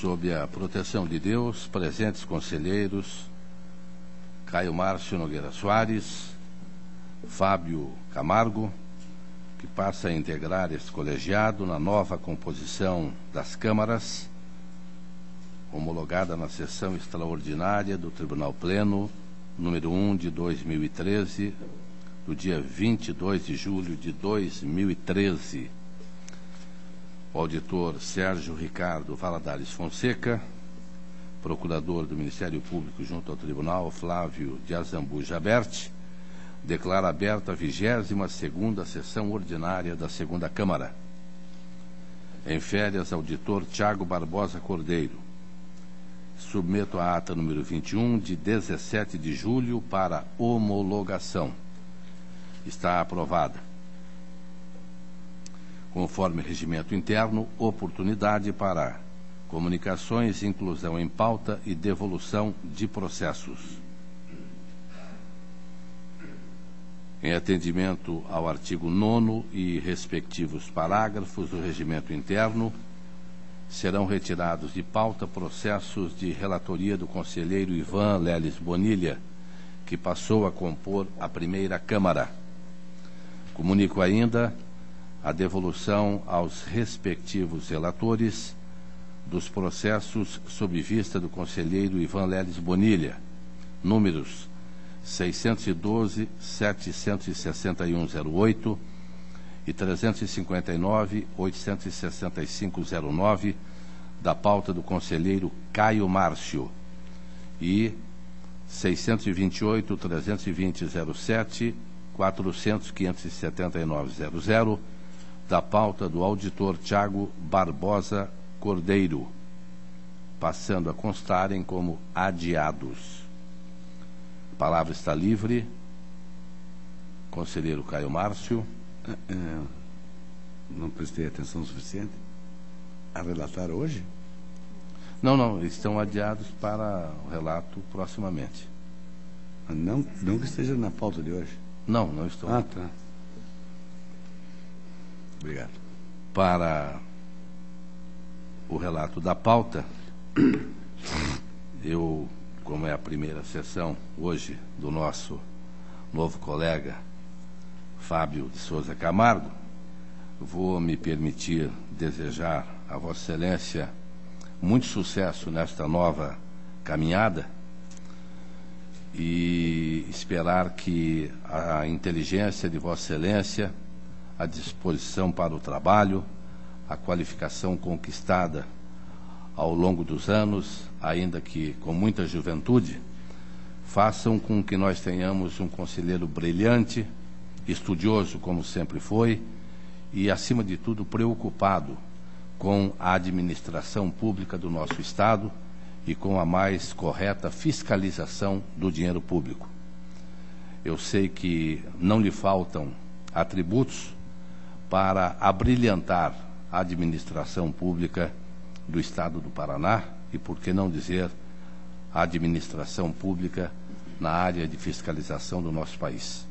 Sob a proteção de Deus, presentes conselheiros Caio Márcio Nogueira Soares, Fábio Camargo, que passa a integrar este colegiado na nova composição das câmaras, homologada na sessão extraordinária do Tribunal Pleno, número 1 de 2013, do dia 22 de julho de 2013. O auditor Sérgio Ricardo Valadares Fonseca, procurador do Ministério Público junto ao Tribunal Flávio de Azambuja Berti, declara aberta a 22ª sessão ordinária da segunda Câmara. Em férias, auditor Tiago Barbosa Cordeiro. Submeto a ata número 21, de 17 de julho, para homologação. Está aprovada. Conforme regimento interno, oportunidade para comunicações, inclusão em pauta e devolução de processos. Em atendimento ao artigo 9º e respectivos parágrafos do regimento interno, serão retirados de pauta processos de relatoria do conselheiro Ivan Leles Bonilha, que passou a compor a primeira Câmara. Comunico ainda a devolução aos respectivos relatores dos processos sob vista do conselheiro Ivan Leles Bonilha, números 612.761.08 e 359.865.09, da pauta do conselheiro Caio Márcio, e 628.320.07, 400.579.00, da pauta do auditor Tiago Barbosa Cordeiro, passando a constarem como adiados. A palavra está livre. Conselheiro Caio Márcio. Não prestei atenção suficiente a relatar hoje? Não, estão adiados para o relato proximamente. Não que esteja na pauta de hoje? Não estão. Ah, tá. Obrigado. Para o relato da pauta, eu, como é a primeira sessão hoje do nosso novo colega Fábio de Souza Camargo, vou me permitir desejar a Vossa Excelência muito sucesso nesta nova caminhada e esperar que a inteligência de Vossa Excelência, a disposição para o trabalho, a qualificação conquistada ao longo dos anos, ainda que com muita juventude, façam com que nós tenhamos um conselheiro brilhante, estudioso como sempre foi, e, acima de tudo, preocupado com a administração pública do nosso Estado e com a mais correta fiscalização do dinheiro público. Eu sei que não lhe faltam atributos para abrilhantar a administração pública do Estado do Paraná e, por que não dizer, a administração pública na área de fiscalização do nosso país.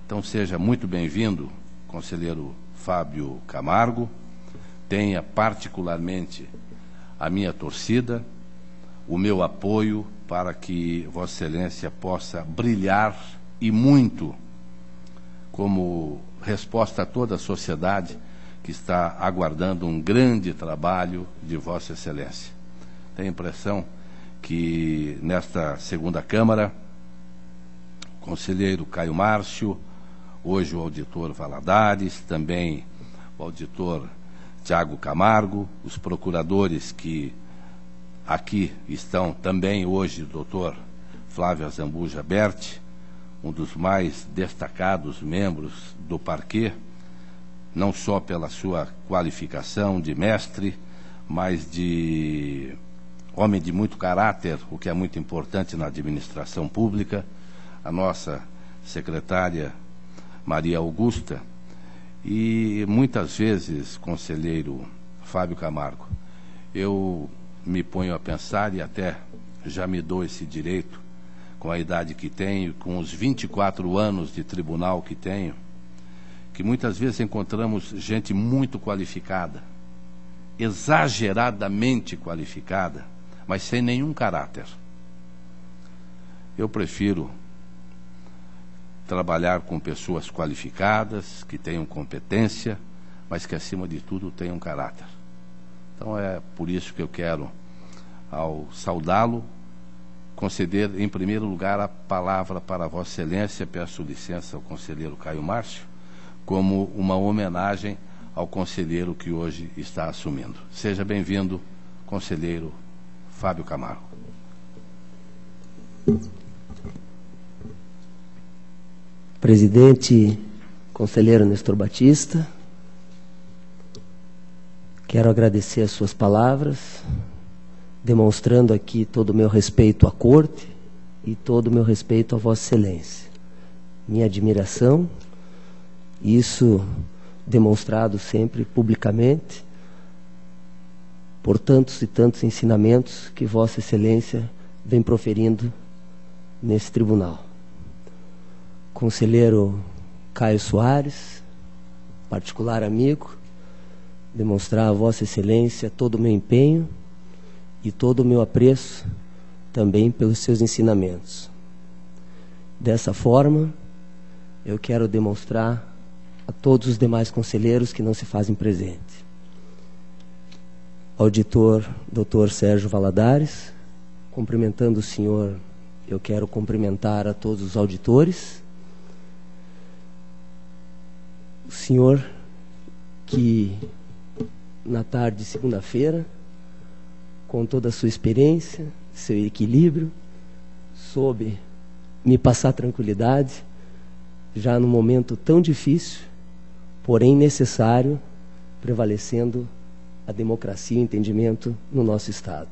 Então, seja muito bem-vindo, conselheiro Fábio Camargo. Tenha particularmente a minha torcida, o meu apoio para que Vossa Excelência possa brilhar e muito como resposta a toda a sociedade que está aguardando um grande trabalho de Vossa Excelência. Tenho a impressão que nesta segunda Câmara, o conselheiro Caio Márcio, hoje o auditor Valadares, também o auditor Tiago Camargo, os procuradores que aqui estão também hoje, o doutor Flávio Azambuja Berti, um dos mais destacados membros do parquê, não só pela sua qualificação de mestre, mas de homem de muito caráter, o que é muito importante na administração pública, a nossa secretária Maria Augusta, e muitas vezes, conselheiro Fábio Camargo, eu me ponho a pensar, e até já me dou esse direito, com a idade que tenho, com os 24 anos de tribunal que tenho, que muitas vezes encontramos gente muito qualificada exageradamente qualificada, mas sem nenhum caráter. Eu prefiro trabalhar com pessoas qualificadas, que tenham competência, mas que, acima de tudo, tenham caráter. Então, é por isso que eu quero, ao saudá-lo, conceder, em primeiro lugar, a palavra para Vossa Excelência. Peço licença ao conselheiro Caio Márcio, como uma homenagem ao conselheiro que hoje está assumindo. Seja bem-vindo, conselheiro Fábio Camargo. Presidente, conselheiro Nestor Batista, quero agradecer as suas palavras, demonstrando aqui todo o meu respeito à Corte e todo o meu respeito a Vossa Excelência. Minha admiração, isso demonstrado sempre publicamente, por tantos e tantos ensinamentos que Vossa Excelência vem proferindo nesse tribunal. Conselheiro Caio Soares, particular amigo, demonstrar a Vossa Excelência todo o meu empenho e todo o meu apreço também pelos seus ensinamentos. Dessa forma, eu quero demonstrar a todos os demais conselheiros que não se fazem presente. Auditor Dr. Sérgio Valadares, cumprimentando o senhor, eu quero cumprimentar a todos os auditores. O senhor que, na tarde de segunda-feira, com toda a sua experiência, seu equilíbrio, soube me passar tranquilidade, já num momento tão difícil, porém necessário, prevalecendo a democracia e o entendimento no nosso Estado.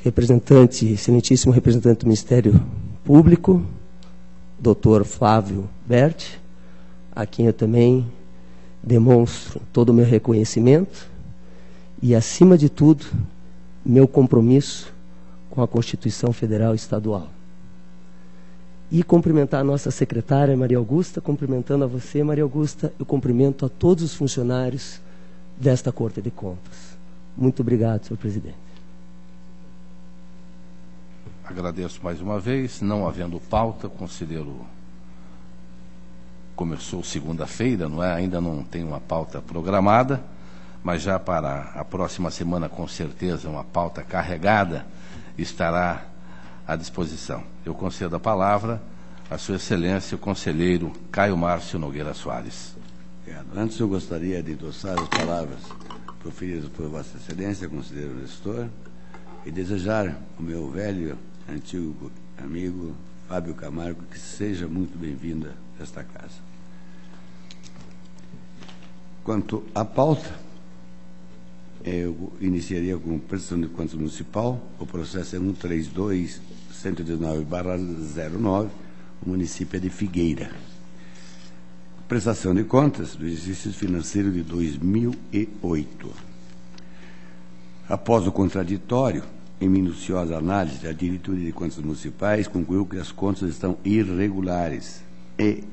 Excelentíssimo representante do Ministério Público, Dr. Flávio Berti, a quem eu também demonstro todo o meu reconhecimento e, acima de tudo, meu compromisso com a Constituição Federal e Estadual. E cumprimentar a nossa secretária, Maria Augusta, cumprimentando a você, Maria Augusta, eu cumprimento a todos os funcionários desta Corte de Contas. Muito obrigado, senhor presidente. Agradeço mais uma vez. Não havendo pauta, o conselheiro começou segunda-feira, não é? Ainda não tem uma pauta programada, mas já para a próxima semana, com certeza, uma pauta carregada estará à disposição. Eu concedo a palavra à Sua Excelência, o conselheiro Caio Márcio Nogueira Soares. Antes, eu gostaria de endossar as palavras proferidas por Vossa Excelência, conselheiro Nestor, e desejar ao meu velho, antigo amigo Fábio Camargo que seja muito bem-vinda a esta casa. Quanto à pauta, eu iniciaria com prestação de contas municipal. O processo é 132.119/09, o município é de Figueira. Prestação de contas do exercício financeiro de 2008. Após o contraditório, em minuciosa análise, a diretoria de contas municipais concluiu que as contas estão irregulares e,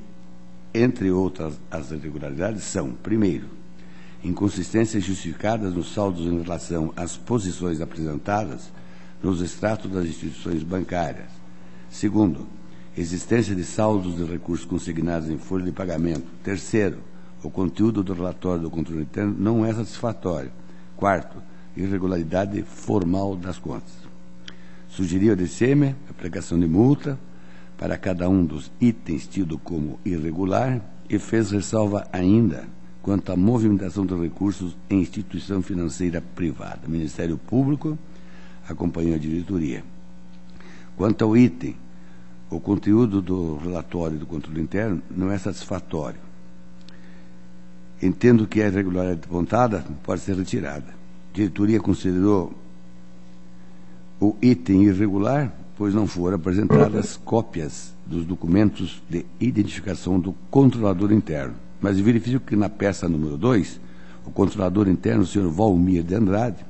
entre outras, as irregularidades são: primeiro, inconsistências justificadas nos saldos em relação às posições apresentadas nos extratos das instituições bancárias. Segundo, existência de saldos de recursos consignados em folha de pagamento. Terceiro, o conteúdo do relatório do controle interno não é satisfatório. Quarto, irregularidade formal das contas. Sugeriu a DCM a aplicação de multa para cada um dos itens tido como irregular e fez ressalva ainda quanto à movimentação de recursos em instituição financeira privada. O Ministério Público acompanhou a diretoria. Quanto ao item, o conteúdo do relatório do controle interno não é satisfatório. Entendo que a irregularidade apontada pode ser retirada. A diretoria considerou o item irregular, pois não foram apresentadas cópias dos documentos de identificação do controlador interno. Mas verifico que na peça número 2, o controlador interno, o senhor Valmir de Andrade,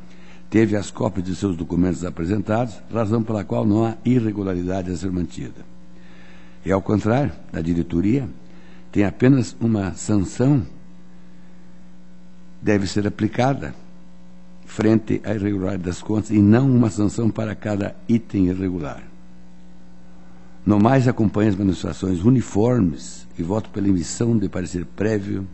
teve as cópias de seus documentos apresentados, razão pela qual não há irregularidade a ser mantida. E, ao contrário, da diretoria, tem apenas uma sanção deve ser aplicada frente à irregularidade das contas e não uma sanção para cada item irregular. No mais, acompanho as manifestações uniformes e voto pela emissão de parecer prévio,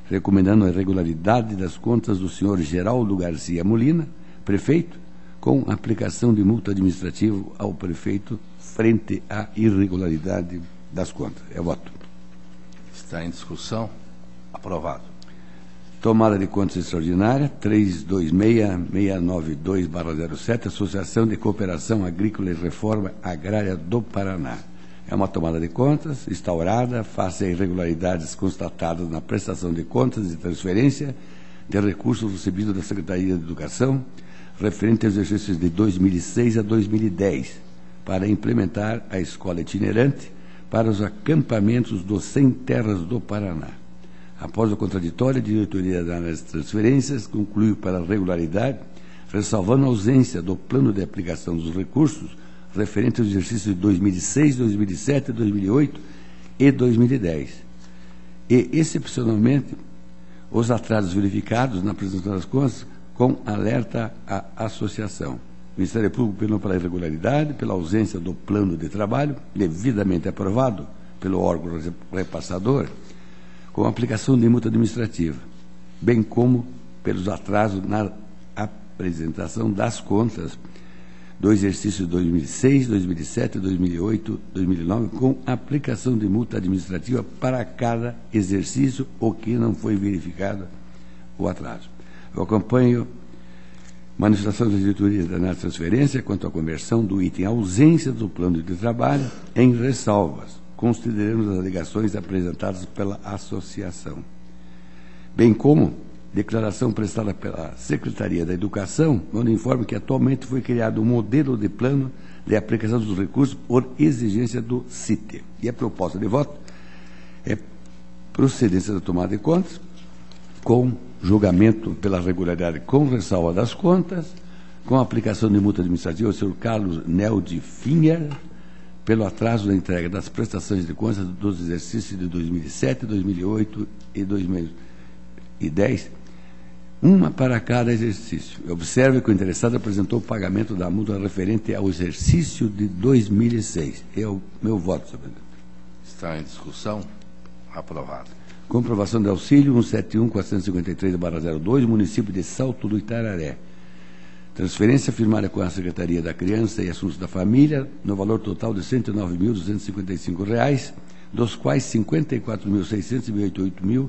recomendando a irregularidade das contas do senhor Geraldo Garcia Molina, prefeito, com aplicação de multa administrativa ao prefeito frente à irregularidade das contas. É voto. Está em discussão. Aprovado. Tomada de contas extraordinária, 326692/07, Associação de Cooperação Agrícola e Reforma Agrária do Paraná. É uma tomada de contas instaurada face a irregularidades constatadas na prestação de contas e transferência de recursos recebidos da Secretaria de Educação referente aos exercícios de 2006 a 2010, para implementar a escola itinerante para os acampamentos dos Sem Terras do Paraná. Após o contraditório, a diretoria da análise de transferências concluiu pela regularidade, ressalvando a ausência do plano de aplicação dos recursos referente aos exercícios de 2006, 2007, 2008 e 2010. E, excepcionalmente, os atrasos verificados na apresentação das contas com alerta à associação. O Ministério Público penou pela irregularidade, pela ausência do plano de trabalho, devidamente aprovado pelo órgão repassador, com aplicação de multa administrativa, bem como pelos atrasos na apresentação das contas do exercício de 2006, 2007, 2008, 2009, com aplicação de multa administrativa para cada exercício o que não foi verificado o atraso. Eu acompanho manifestações da diretoria da análise de transferência quanto à conversão do item ausência do plano de trabalho em ressalvas, considerando as alegações apresentadas pela associação, bem como declaração prestada pela Secretaria da Educação, onde informa que atualmente foi criado um modelo de plano de aplicação dos recursos por exigência do CITE. E a proposta de voto é procedência da tomada de contas, com julgamento pela regularidade com ressalva das contas, com aplicação de multa administrativa ao senhor Carlos Neldi Finher, pelo atraso da entrega das prestações de contas dos exercícios de 2007, 2008 e 2010, uma para cada exercício. Observe que o interessado apresentou o pagamento da multa referente ao exercício de 2006. É o meu voto, senhor presidente. Está em discussão. Aprovado. Comprovação de auxílio 171.453/02, município de Salto do Itararé. Transferência firmada com a Secretaria da Criança e Assuntos da Família, no valor total de R$ 109.255, dos quais R$ 54.628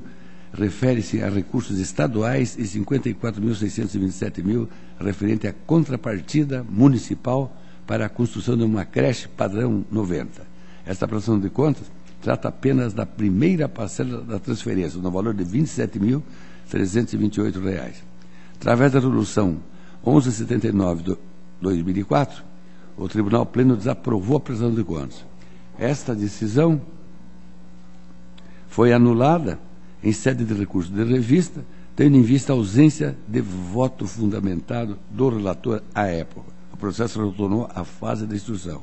refere-se a recursos estaduais e R$ 54.627 referente à contrapartida municipal para a construção de uma creche padrão 90. Esta prestação de contas trata apenas da primeira parcela da transferência, no valor de R$ 27.328. Através da resolução 1179/2004, o Tribunal Pleno desaprovou a prestação de contas. Esta decisão foi anulada em sede de recurso de revista, tendo em vista a ausência de voto fundamentado do relator à época. O processo retornou à fase de instrução.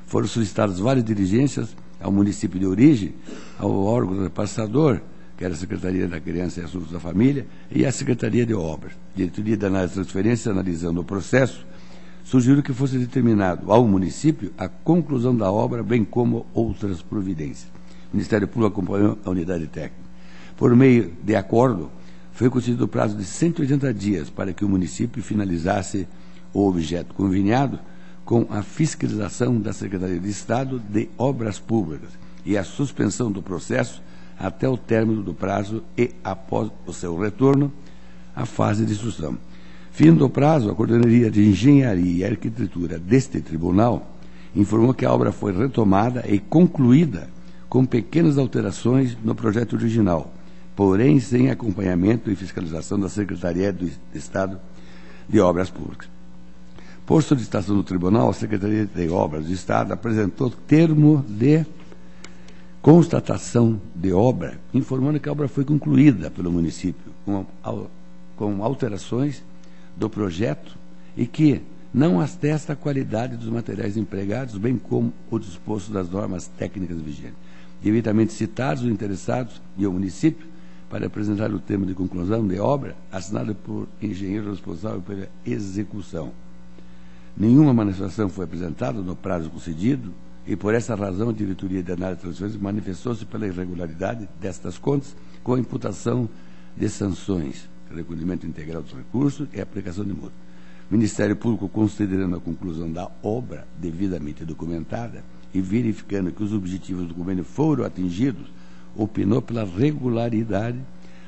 Foram solicitadas várias diligências ao município de origem, ao órgão repassador, que era a Secretaria da Criança e Assuntos da Família, e a Secretaria de Obras. A diretoria da análise de transferência, analisando o processo, sugeriu que fosse determinado ao município a conclusão da obra, bem como outras providências. O Ministério Público acompanhou a unidade técnica. Por meio de acordo, foi concedido o prazo de 180 dias para que o município finalizasse o objeto conveniado com a fiscalização da Secretaria de Estado de Obras Públicas e a suspensão do processo até o término do prazo e, após o seu retorno, a fase de instrução. Fim do prazo, a Coordenadoria de Engenharia e Arquitetura deste tribunal informou que a obra foi retomada e concluída com pequenas alterações no projeto original, porém sem acompanhamento e fiscalização da Secretaria do Estado de Obras Públicas. Por solicitação do tribunal, a Secretaria de Obras do Estado apresentou termo de constatação de obra, informando que a obra foi concluída pelo município com alterações do projeto e que não atesta a qualidade dos materiais empregados, bem como o disposto das normas técnicas vigentes. Devidamente citados, os interessados e o município para apresentar o termo de conclusão de obra assinado por engenheiro responsável pela execução. Nenhuma manifestação foi apresentada no prazo concedido e, por essa razão, a Diretoria de Análise de Transferências manifestou-se pela irregularidade destas contas com a imputação de sanções, recolhimento integral dos recursos e aplicação de multa. O Ministério Público, considerando a conclusão da obra devidamente documentada e verificando que os objetivos do convênio foram atingidos, opinou pela regularidade,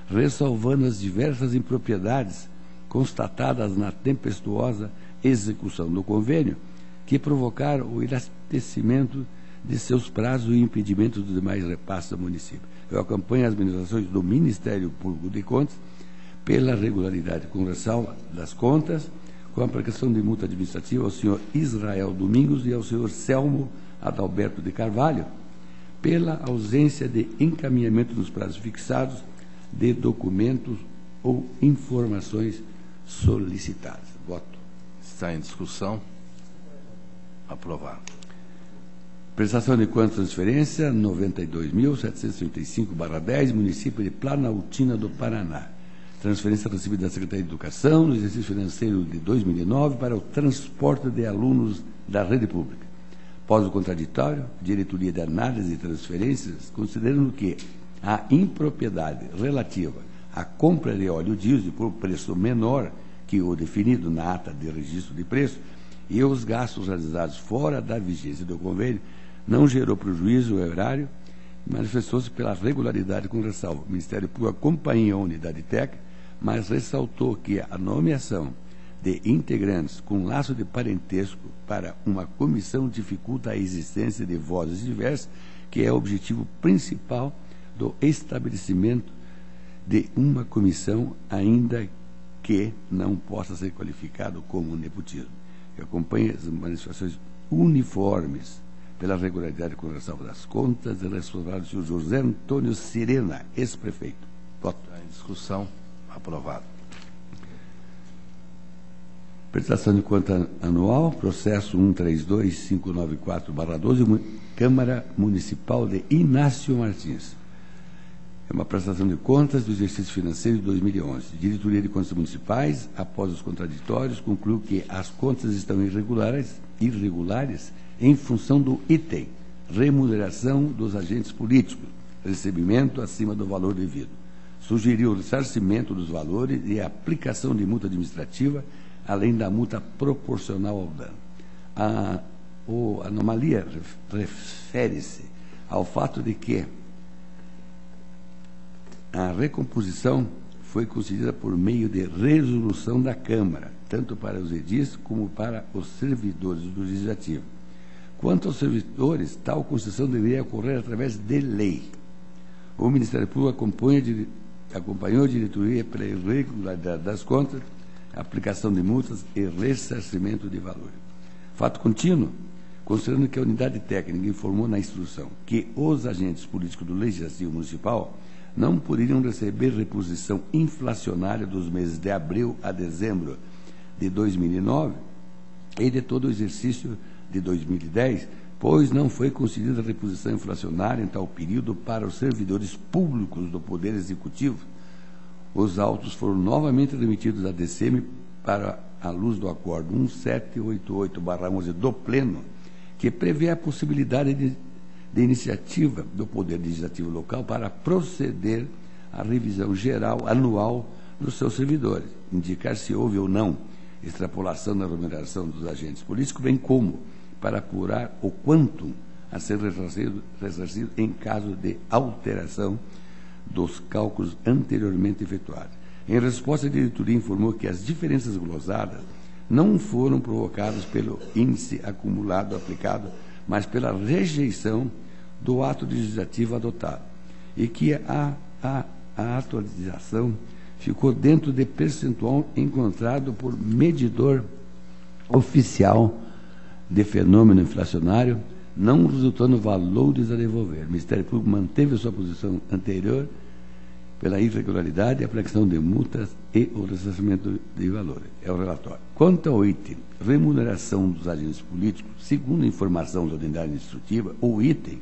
ressalvando as diversas impropriedades constatadas na tempestuosa execução do convênio, que provocaram o enaltecimento de seus prazos e impedimento dos demais repasses do município. Eu acompanho as manifestações do Ministério Público de Contas pela regularidade com ressalva das contas, com a aplicação de multa administrativa ao senhor Israel Domingos e ao senhor Selmo Adalberto de Carvalho, pela ausência de encaminhamento nos prazos fixados de documentos ou informações solicitadas. Voto. Está em discussão. Aprovado. Prestação de contas de transferência 92.735/10, município de Planaltina do Paraná. Transferência recebida da Secretaria de Educação no exercício financeiro de 2009 para o transporte de alunos da rede pública. Após o contraditório, a Diretoria de Análise de Transferências, considerando que a impropriedade relativa à compra de óleo diesel por preço menor que o definido na ata de registro de preço e os gastos realizados fora da vigência do convênio não gerou prejuízo ao erário, manifestou-se pela regularidade com ressalva. O Ministério Público acompanhou a unidade técnica, mas ressaltou que a nomeação de integrantes com laço de parentesco para uma comissão dificulta a existência de vozes diversas, que é o objetivo principal do estabelecimento de uma comissão, ainda que não possa ser qualificado como nepotismo. Eu acompanho as manifestações uniformes pela regularidade com ressalva das contas e responsável do senhor José Antônio Sirena, ex-prefeito. Voto. Está em discussão. Aprovado. Prestação de conta anual, processo 132594/12, Câmara Municipal de Inácio Martins. É uma prestação de contas do exercício financeiro de 2011. Diretoria de Contas Municipais, após os contraditórios, concluiu que as contas estão irregulares em função do item remuneração dos agentes políticos, recebimento acima do valor devido. Sugeriu o ressarcimento dos valores e a aplicação de multa administrativa, além da multa proporcional ao dano. A anomalia refere-se ao fato de que a recomposição foi concedida por meio de resolução da Câmara, tanto para os edis como para os servidores do Legislativo. Quanto aos servidores, tal concessão deveria ocorrer através de lei. O Ministério Público acompanhou a diretoria pela irregularidade das contas, aplicação de multas e ressarcimento de valores. Fato contínuo, considerando que a unidade técnica informou na instrução que os agentes políticos do Legislativo Municipal não poderiam receber reposição inflacionária dos meses de abril a dezembro de 2009 e de todo o exercício de 2010, pois não foi concedida reposição inflacionária em tal período para os servidores públicos do Poder Executivo. Os autos foram novamente remetidos à DCM para a luz do acordo 1788/11 do Pleno, que prevê a possibilidade de iniciativa do Poder Legislativo local para proceder à revisão geral anual dos seus servidores, indicar se houve ou não extrapolação da remuneração dos agentes políticos, bem como para apurar o quantum a ser ressarcido em caso de alteração dos cálculos anteriormente efetuados. Em resposta, a diretoria informou que as diferenças glosadas não foram provocadas pelo índice acumulado aplicado, mas pela rejeição do ato legislativo adotado, e que a atualização ficou dentro de percentual encontrado por medidor oficial de fenômeno inflacionário, não resultando valores a devolver. O Ministério Público manteve a sua posição anterior pela irregularidade, a aplicação de multas e o ressarcimento de valores. É o relatório. Quanto ao item remuneração dos agentes políticos, segundo a informação da unidade instrutiva, o item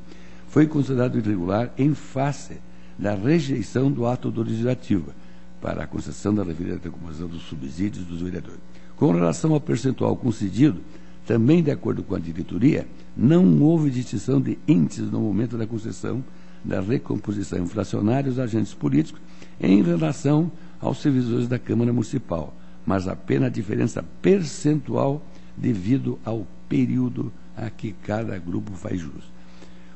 foi considerado irregular em face da rejeição do ato do Legislativo para a concessão da referida recomposição dos subsídios dos vereadores. Com relação ao percentual concedido, também de acordo com a diretoria, não houve distinção de índices no momento da concessão da recomposição inflacionária aos agentes políticos em relação aos servidores da Câmara Municipal, mas apenas a diferença percentual devido ao período a que cada grupo faz jus.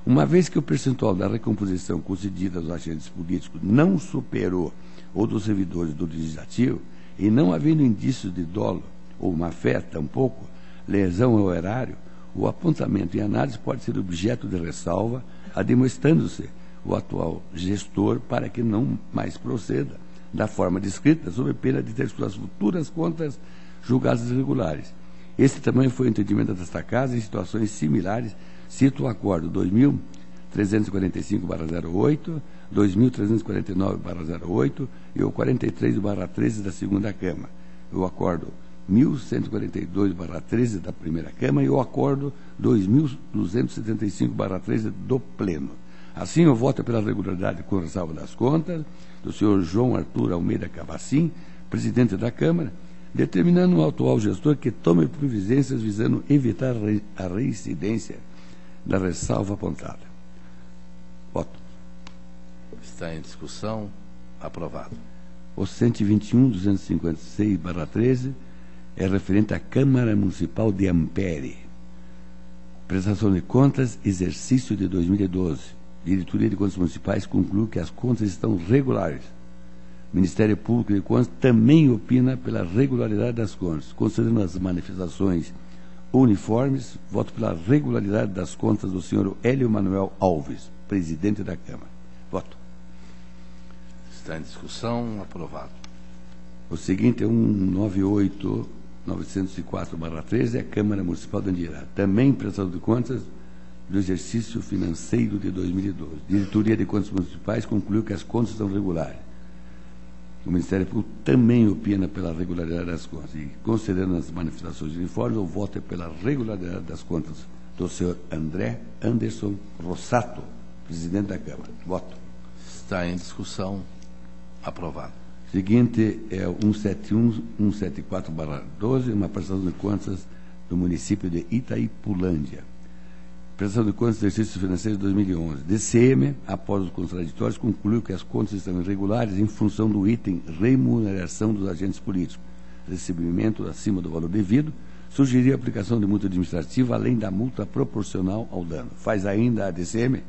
Uma vez que o percentual da recomposição concedida aos agentes políticos não superou o dos servidores do Legislativo, e não havendo indícios de dolo ou má-fé, tampouco lesão ao erário, o apontamento em análise pode ser objeto de ressalva, admoestando-se o atual gestor para que não mais proceda da forma descrita, sob pena de ter suas futuras contas julgadas irregulares. Esse também foi o entendimento desta Casa em situações similares, cito o acordo 2345/08, 2349/08 e o 43/13 da segunda Câmara, o acordo 1142/13 da primeira Câmara e o acordo 2275/13 do Pleno. Assim, eu voto pela regularidade com ressalva das contas do senhor João Arthur Almeida Cavacim, presidente da Câmara, determinando ao atual gestor que tome providências visando evitar a reincidência da ressalva apontada. Voto. Está em discussão. Aprovado. O 121.256/13 é referente à Câmara Municipal de Ampere. Prestação de contas, exercício de 2012. Diretoria de Contas Municipais conclui que as contas estão regulares. Ministério Público de Contas também opina pela regularidade das contas, considerando as manifestações uniformes, voto pela regularidade das contas do senhor Hélio Manuel Alves, presidente da Câmara. Voto. Está em discussão. Aprovado. O seguinte é 198.904/13, é a Câmara Municipal de Andirá. Também prestação de contas do exercício financeiro de 2012. Diretoria de Contas Municipais concluiu que as contas estão regulares. O Ministério Público também opina pela regularidade das contas. E, considerando as manifestações uniformes, o voto é pela regularidade das contas do senhor André Anderson Rossato, presidente da Câmara. Voto. Está em discussão. Aprovado. Seguinte é o 171.174/12, uma prestação de contas do município de Itaipulândia. Prestação de contas do exercício financeiro de 2011. DCM, após os contraditórios, concluiu que as contas estão irregulares em função do item remuneração dos agentes políticos. Recebimento acima do valor devido, sugeriu a aplicação de multa administrativa além da multa proporcional ao dano. Faz ainda a DCM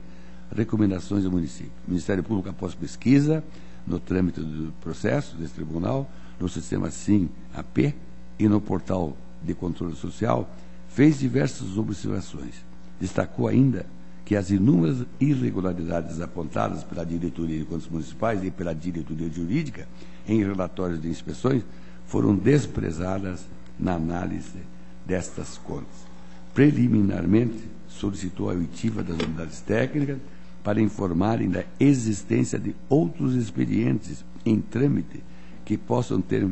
recomendações ao município. O Ministério Público, após pesquisa no trâmite do processo desse tribunal, no sistema SIM-AP e no portal de controle social, fez diversas observações. Destacou ainda que as inúmeras irregularidades apontadas pela Diretoria de Contas Municipais e pela Diretoria Jurídica em relatórios de inspeções foram desprezadas na análise destas contas. Preliminarmente, solicitou a oitiva das unidades técnicas para informarem da existência de outros expedientes em trâmite que possam ter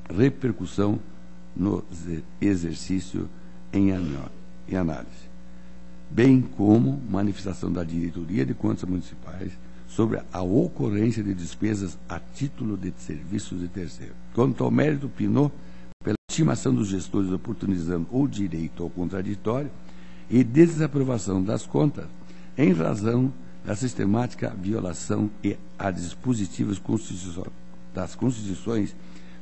repercussão no exercício em análise, bem como manifestação da Diretoria de Contas Municipais sobre a ocorrência de despesas a título de serviços de terceiro. Quanto ao mérito, opinou pela estimação dos gestores oportunizando o direito ao contraditório e desaprovação das contas em razão da sistemática violação a dispositivos das Constituições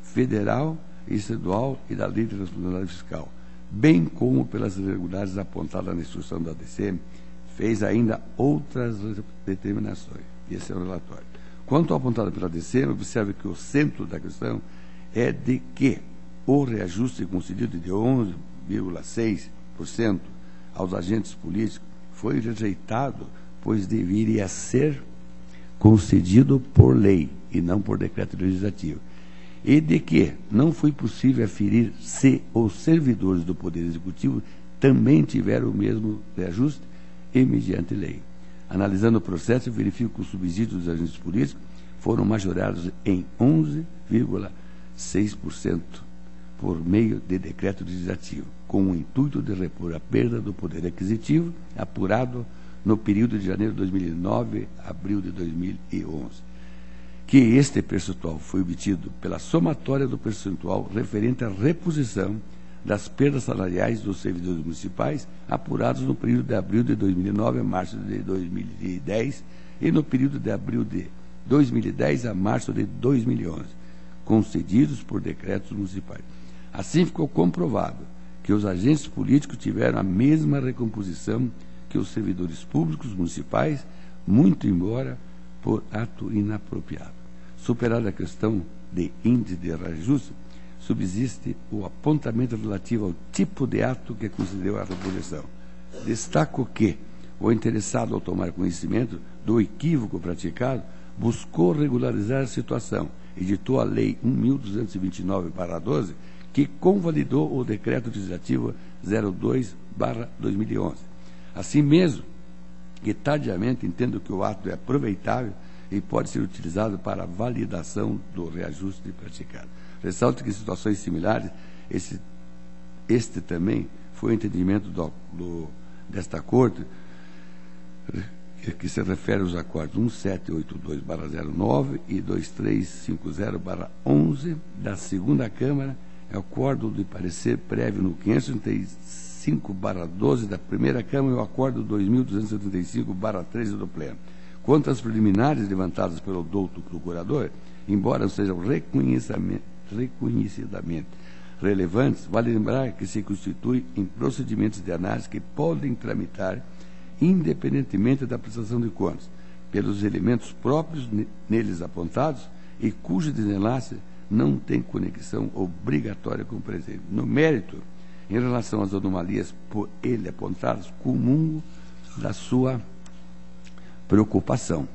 Federal e Estadual e da Lei de Responsabilidade Fiscal, bem como pelas irregularidades apontadas na instrução da DCM, fez ainda outras determinações. Esse é o relatório. Quanto ao apontado pela DCM, observe que o centro da questão é de que o reajuste concedido de 11,6% aos agentes políticos foi rejeitado, pois deveria ser concedido por lei e não por decreto legislativo, e de que não foi possível aferir se os servidores do Poder Executivo também tiveram o mesmo reajuste e mediante lei. Analisando o processo, verifico que os subsídios dos agentes políticos foram majorados em 11,6% por meio de decreto legislativo, com o intuito de repor a perda do poder aquisitivo apurado no período de janeiro de 2009 a abril de 2011, que este percentual foi obtido pela somatória do percentual referente à reposição das perdas salariais dos servidores municipais apurados no período de abril de 2009 a março de 2010 e no período de abril de 2010 a março de 2011, concedidos por decretos municipais. Assim ficou comprovado que os agentes políticos tiveram a mesma recomposição que os servidores públicos municipais, muito embora por ato inapropriado. Superada a questão de índice de reajuste, subsiste o apontamento relativo ao tipo de ato que concedeu a reposição. Destaco que o interessado, ao tomar conhecimento do equívoco praticado, buscou regularizar a situação, editou a Lei 1.229/12, que convalidou o Decreto Legislativo 02/2011. Assim mesmo, que tardiamente entendo que o ato é aproveitável e pode ser utilizado para a validação do reajuste praticado. Ressalto que em situações similares, este também foi o entendimento desta Corte, que se refere aos acordos 1782/09 e 2350/11 da segunda Câmara, é o acordo de parecer prévio no 535/12 da primeira Câmara e o acordo 2275/13 do Pleno. Quanto às preliminares levantadas pelo douto procurador, embora sejam reconhecidamente relevantes, vale lembrar que se constitui em procedimentos de análise que podem tramitar independentemente da prestação de contas, pelos elementos próprios neles apontados e cujo desenlace não tem conexão obrigatória com o presente. No mérito, em relação às anomalias por ele apontadas, comungo da sua preocupação.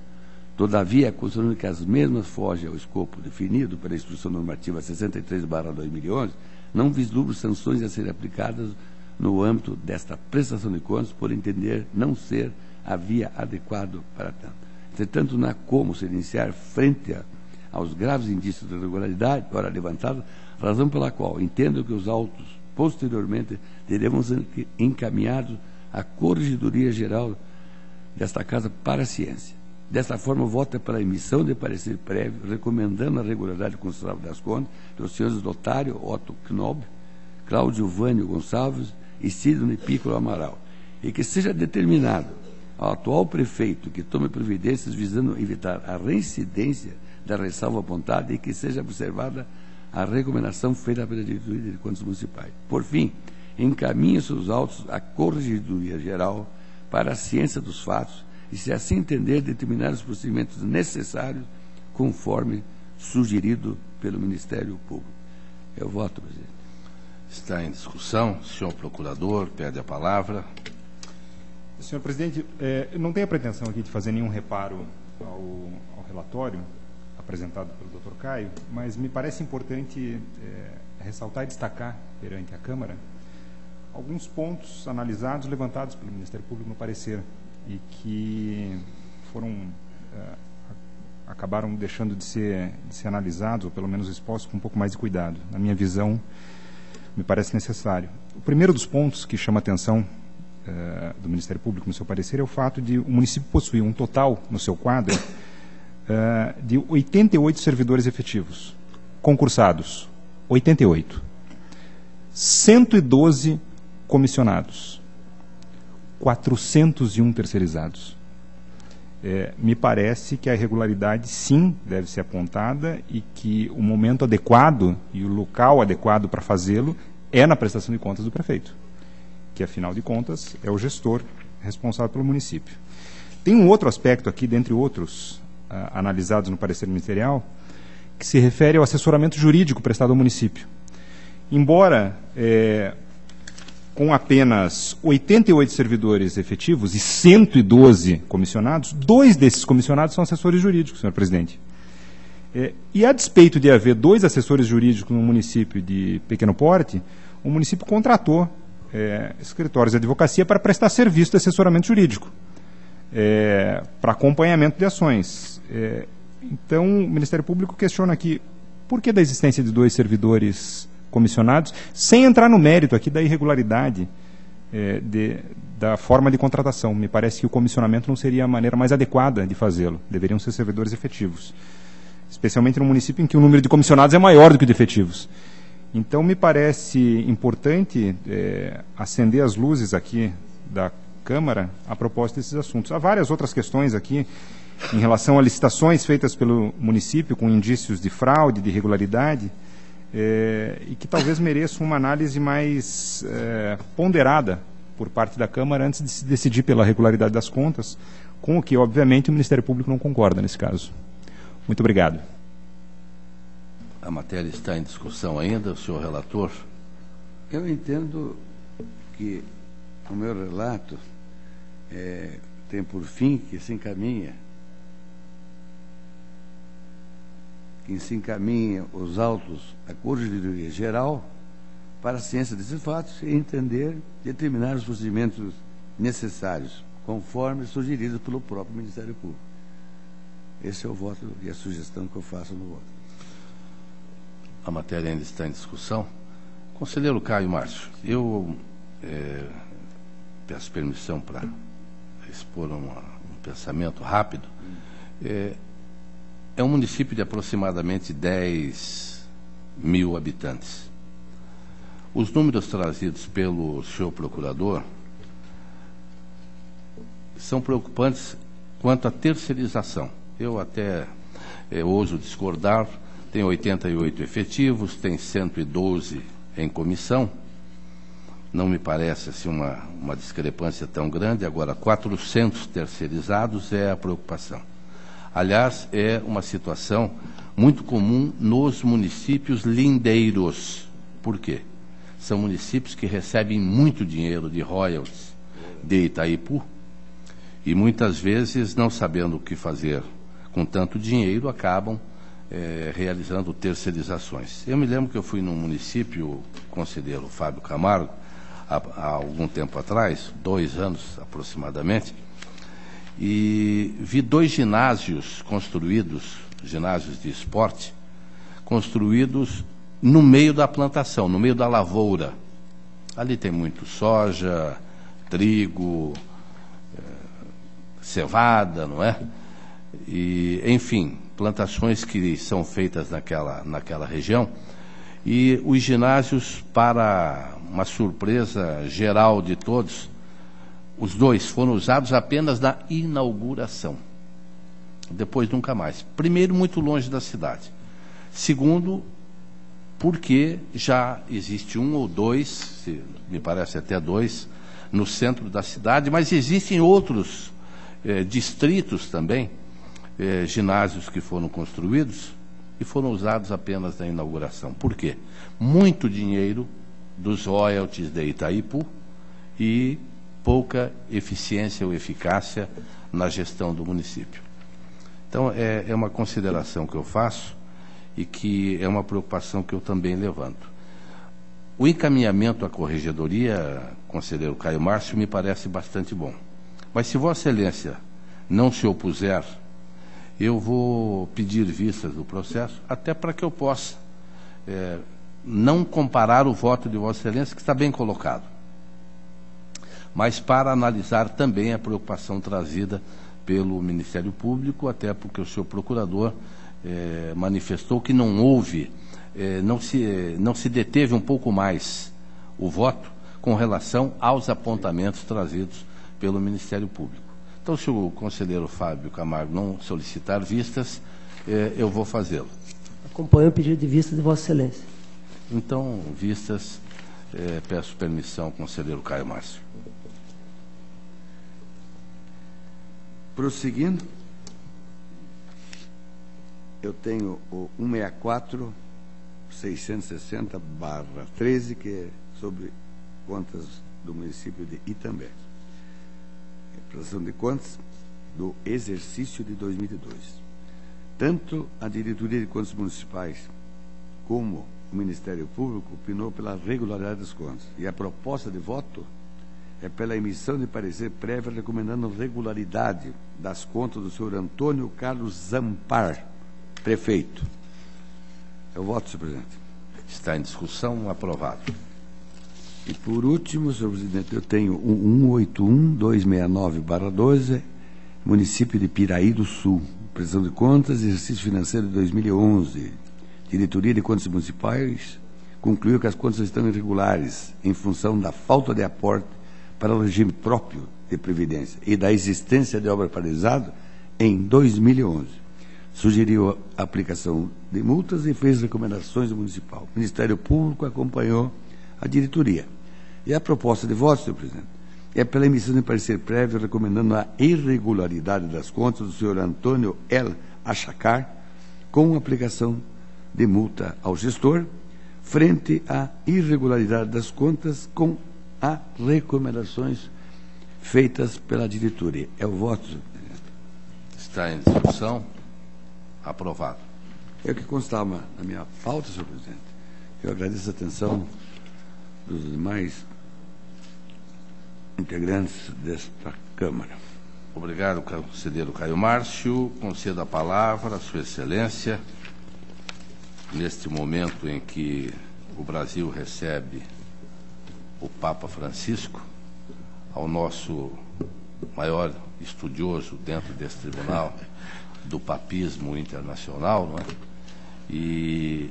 Todavia, considerando que as mesmas fogem ao escopo definido pela Instrução Normativa 63/2011, não vislumbro sanções a serem aplicadas no âmbito desta prestação de contas, por entender não ser a via adequada para tanto. Entretanto, não há como se iniciar frente aos graves indícios de irregularidade, ora levantados, razão pela qual entendo que os autos, posteriormente, teremos ser encaminhados à Corregedoria Geral desta Casa para a Ciência. Desta forma, vota pela emissão de parecer prévio, recomendando a regularidade constitucional das contas dos senhores Otário Otto Knob, Cláudio Vânio Gonçalves e Sidney Piccolo Amaral, e que seja determinado ao atual prefeito que tome providências visando evitar a reincidência da ressalva apontada e que seja observada a recomendação feita pela Diretoria de Contas Municipais. Por fim, encaminhe seus autos à Corregedoria Geral para a ciência dos fatos e, se assim entender, determinar os procedimentos necessários conforme sugerido pelo Ministério Público. Eu voto, presidente. Está em discussão. Senhor Procurador, pede a palavra. Senhor presidente, eu não tenho a pretensão aqui de fazer nenhum reparo ao relatório apresentado pelo Dr. Caio, mas me parece importante ressaltar e destacar perante a Câmara alguns pontos analisados, levantados pelo Ministério Público no parecer e que acabaram deixando de ser analisados, ou pelo menos expostos com um pouco mais de cuidado. Na minha visão, me parece necessário. O primeiro dos pontos que chama a atenção do Ministério Público no seu parecer é o fato de o município possuir um total, no seu quadro, de 88 servidores efetivos, concursados, 88. 112 comissionados, 401 terceirizados. Me parece que a irregularidade, sim, deve ser apontada e que o momento adequado e o local adequado para fazê-lo é na prestação de contas do prefeito, que, afinal de contas, é o gestor responsável pelo município. Tem um outro aspecto aqui, dentre outros analisados no parecer ministerial, que se refere ao assessoramento jurídico prestado ao município. Embora com apenas 88 servidores efetivos e 112 comissionados, 2 desses comissionados são assessores jurídicos, senhor presidente. E a despeito de haver 2 assessores jurídicos no município de pequeno porte, o município contratou escritórios de advocacia para prestar serviço de assessoramento jurídico, para acompanhamento de ações. Então, o Ministério Público questiona aqui por que da existência de 2 servidores comissionados, sem entrar no mérito aqui da irregularidade da forma de contratação. Me parece que o comissionamento não seria a maneira mais adequada de fazê-lo. Deveriam ser servidores efetivos, especialmente no município em que o número de comissionados é maior do que de efetivos. Então, me parece importante acender as luzes aqui da Câmara a propósito desses assuntos. Há várias outras questões aqui em relação a licitações feitas pelo município com indícios de fraude, de irregularidade, e que talvez mereçam uma análise mais ponderada por parte da Câmara antes de se decidir pela regularidade das contas, com o que, obviamente, o Ministério Público não concorda nesse caso. Muito obrigado. A matéria está em discussão ainda, o senhor relator? Eu entendo que o meu relato tem por fim que se encaminha os autos à Corregedoria Geral para a ciência desses fatos e entender, determinar os procedimentos necessários, conforme sugeridos pelo próprio Ministério Público. Esse é o voto e a sugestão que eu faço no voto. A matéria ainda está em discussão. Conselheiro Caio Márcio, eu peço permissão para expor um pensamento rápido. É um município de aproximadamente 10 mil habitantes. Os números trazidos pelo senhor procurador são preocupantes quanto à terceirização. Eu até ouso discordar. Tem 88 efetivos, tem 112 em comissão. Não me parece assim, uma discrepância tão grande. Agora, 400 terceirizados é a preocupação. Aliás, é uma situação muito comum nos municípios lindeiros. Por quê? São municípios que recebem muito dinheiro de royalties de Itaipu e muitas vezes, não sabendo o que fazer com tanto dinheiro, acabam realizando terceirizações. Eu me lembro que eu fui num município, conselheiro Fábio Camargo, há algum tempo atrás, 2 anos aproximadamente, e vi 2 ginásios construídos, ginásios de esporte, construídos no meio da plantação, no meio da lavoura. Ali tem muito soja, trigo, cevada, não é? E, enfim, plantações que são feitas naquela região. E os ginásios, para uma surpresa geral de todos, os 2 foram usados apenas na inauguração. Depois, nunca mais. Primeiro, muito longe da cidade. Segundo, porque já existe 1 ou 2, me parece até 2, no centro da cidade, mas existem outros distritos também, ginásios que foram construídos e foram usados apenas na inauguração. Por quê? Muito dinheiro dos royalties de Itaipu e pouca eficiência ou eficácia na gestão do município. Então, é uma consideração que eu faço e que é uma preocupação que eu também levanto. O encaminhamento à Corregedoria, conselheiro Caio Márcio, me parece bastante bom. Mas se Vossa Excelência não se opuser, eu vou pedir vistas do processo, até para que eu possa não comparar o voto de Vossa Excelência, que está bem colocado, mas para analisar também a preocupação trazida pelo Ministério Público, até porque o senhor procurador manifestou que não houve, não se deteve um pouco mais o voto com relação aos apontamentos trazidos pelo Ministério Público. Então, se o conselheiro Fábio Camargo não solicitar vistas, eu vou fazê-lo. Acompanho o pedido de vista de Vossa Excelência. Então, vistas, peço permissão ao conselheiro Caio Márcio. Prosseguindo, eu tenho o 164-660/13, que é sobre contas do município de Itambé. Prestação de contas do exercício de 2002. Tanto a Diretoria de Contas Municipais como o Ministério Público opinou pela regularidade das contas. E a proposta de voto é pela emissão de parecer prévio recomendando regularidade das contas do senhor Antônio Carlos Zampar, prefeito. Eu voto, senhor presidente. Está em discussão, aprovado. E, por último, senhor presidente, eu tenho o 181-269/12, município de Piraí do Sul, prestação de contas, exercício financeiro de 2011. Diretoria de Contas Municipais concluiu que as contas estão irregulares em função da falta de aporte para o regime próprio de previdência e da existência de obra paralisada em 2011. Sugeriu a aplicação de multas e fez recomendações ao municipal. O Ministério Público acompanhou a diretoria. E a proposta de voto, senhor presidente, é pela emissão de parecer prévio recomendando a irregularidade das contas do senhor Antônio L. Achacar, com aplicação de multa ao gestor, frente à irregularidade das contas, com as recomendações feitas pela diretoria. É o voto, senhor presidente. Está em discussão. Aprovado. É o que constava na minha pauta, senhor presidente. Eu agradeço a atenção dos demais integrantes desta Câmara. Obrigado, conselheiro Caio Márcio. Concedo a palavra à Sua Excelência, neste momento em que o Brasil recebe o Papa Francisco, ao nosso maior estudioso dentro desse tribunal do papismo internacional, não é? E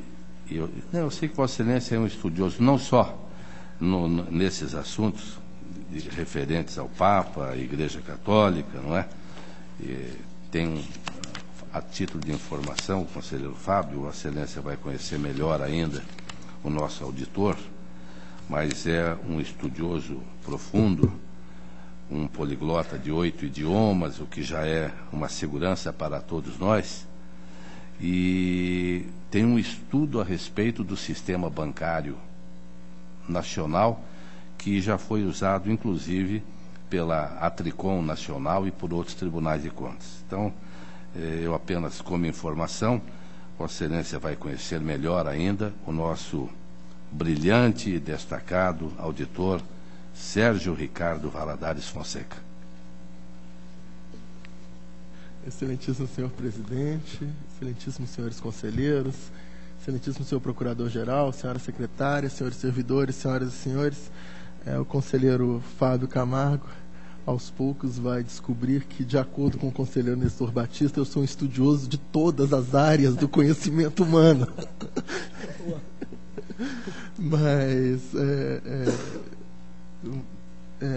eu sei que Vossa Excelência é um estudioso não só nesses assuntos referentes ao Papa, à Igreja Católica, não é? Tem, a título de informação, o conselheiro Fábio, Vossa Excelência vai conhecer melhor ainda o nosso auditor, mas é um estudioso profundo, um poliglota de 8 idiomas, o que já é uma segurança para todos nós, e tem um estudo a respeito do sistema bancário nacional, que já foi usado, inclusive, pela Atricom Nacional e por outros tribunais de contas. Então, eu apenas, como informação, Vossa Excelência vai conhecer melhor ainda o nosso brilhante e destacado auditor, Sérgio Ricardo Valadares Fonseca. Excelentíssimo senhor presidente, excelentíssimos senhores conselheiros, excelentíssimo senhor procurador-geral, senhora secretária, senhores servidores, senhoras e senhores, o conselheiro Fábio Camargo, aos poucos, vai descobrir que, de acordo com o conselheiro Nestor Batista, eu sou um estudioso de todas as áreas do conhecimento humano. Mas,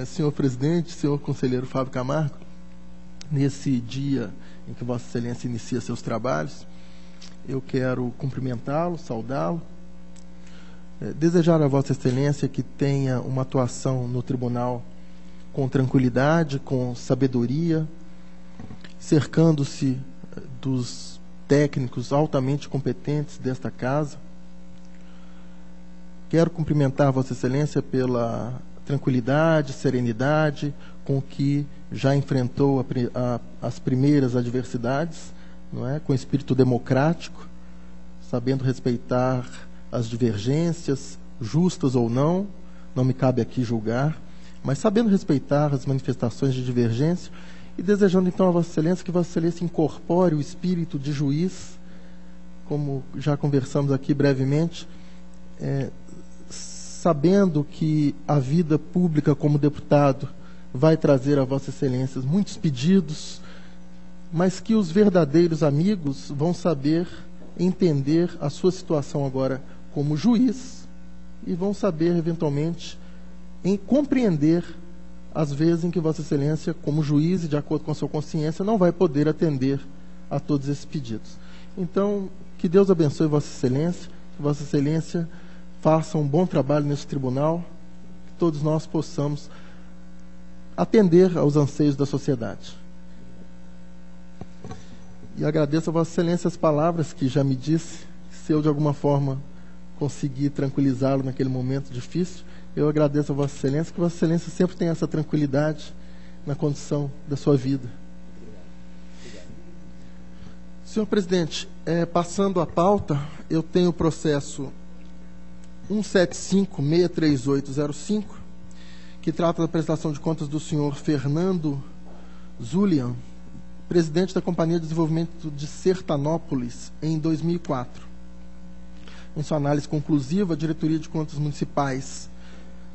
senhor presidente, senhor conselheiro Fábio Camargo, nesse dia em que Vossa Excelência inicia seus trabalhos, eu quero cumprimentá-lo, saudá-lo, desejar a Vossa Excelência que tenha uma atuação no tribunal com tranquilidade, com sabedoria, cercando-se dos técnicos altamente competentes desta casa. Quero cumprimentar Vossa Excelência pela tranquilidade, serenidade com que já enfrentou as primeiras adversidades, não é? Com espírito democrático, sabendo respeitar as divergências, justas ou não me cabe aqui julgar, mas sabendo respeitar as manifestações de divergência e desejando então a Vossa Excelência que Vossa Excelência incorpore o espírito de juiz, como já conversamos aqui brevemente, sabendo que a vida pública como deputado vai trazer a Vossa Excelência muitos pedidos, mas que os verdadeiros amigos vão saber entender a sua situação agora como juiz e vão saber, eventualmente, compreender as vezes em que Vossa Excelência, como juiz e de acordo com a sua consciência, não vai poder atender a todos esses pedidos. Então, que Deus abençoe Vossa Excelência, que Vossa Excelência faça um bom trabalho nesse tribunal, que todos nós possamos atender aos anseios da sociedade. E agradeço a Vossa Excelência as palavras que já me disse, se eu de alguma forma conseguir tranquilizá-lo naquele momento difícil, eu agradeço a Vossa Excelência, que Vossa Excelência sempre tem essa tranquilidade na condição da sua vida. Senhor presidente, passando a pauta, eu tenho o processo 175-63805, que trata da prestação de contas do senhor Fernando Zulian, presidente da Companhia de Desenvolvimento de Sertanópolis, em 2004. Em sua análise conclusiva, a Diretoria de Contas Municipais